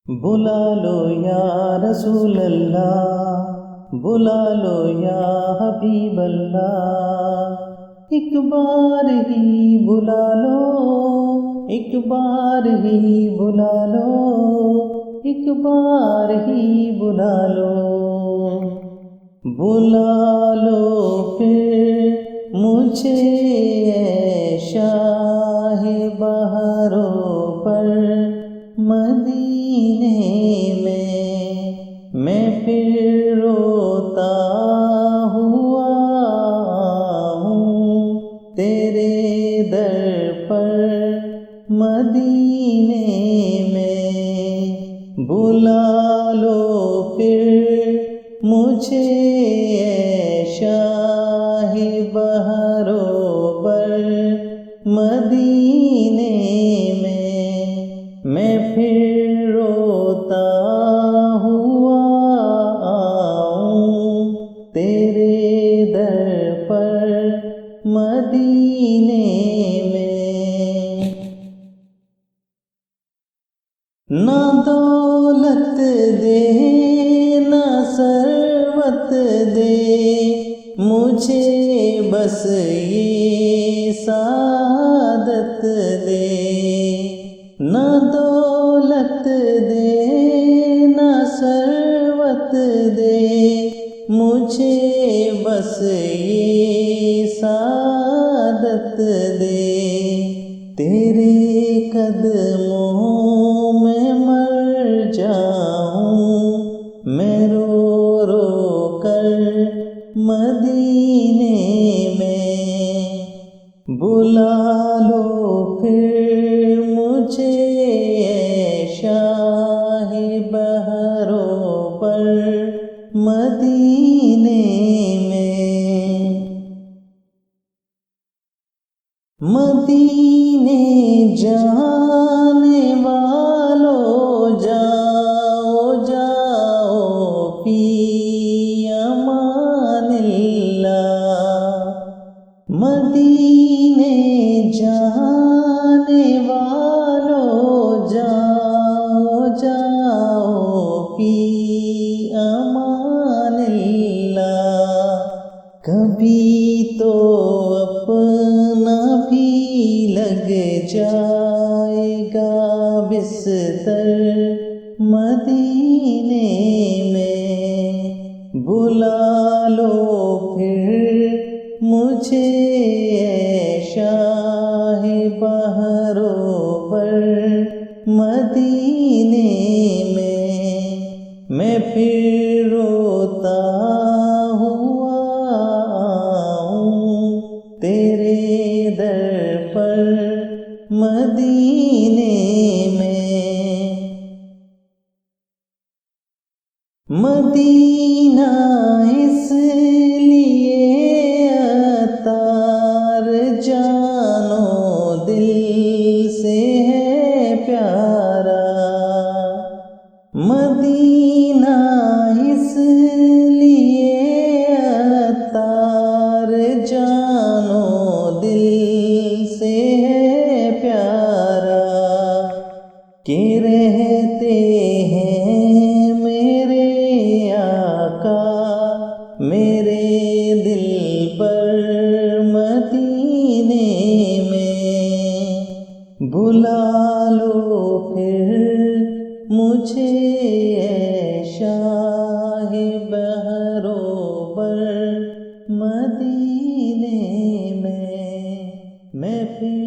بلا لو یا رسول اللہ، بلا لو یا حبیب اللہ، ایک بار ہی بلا لو، ایک بار ہی بلا لو، ایک بار ہی بلا لو، بلا لو پھر مجھے اے شاہ بہاروں پر مدینے میں پھر روتا ہوا ہوں تیرے در پر مدینے میں، بلا لو پھر مجھے اے شاہ بہاروں پر مدینے میں پھر روتا ہوا آؤں تیرے در پر مدینے میں، نہ دولت دے نہ ثروت دے مجھے، بس یہ سعادت دے، نہ دولت دے نہ ثروت دے مجھے، بس یہ سعادت دے، تیرے قدموں میں مر جاؤں میں رو رو کر مدینے میں، بلا لو پھر مجھے اے شاہ بہاروں پر مدینے میں، مدینے جانے والو جاؤ جاؤ فی امان اللہ، مدینے جانے والو جاؤ جاؤ فی امان اللہ، کبھی تو اپنا بھی لگ جائے گا بستر مدینے میں، بلا لو پھر مجھے اے شاہ بہاروں پر مدینے میں پھر روتا ہوا آؤں تیرے در پر مدینے میں، مدینہ اس لیے عطار جانو دل سے ہے پیارا، مدینہ اس لیے عطار جانو دل سے ہے پیارا، کہ رہتے ہیں میرے آقا میرے دل پر مدینے میں، بلا لو پھر مجھے اے شاہ بہاروں پر مدینے میں پھر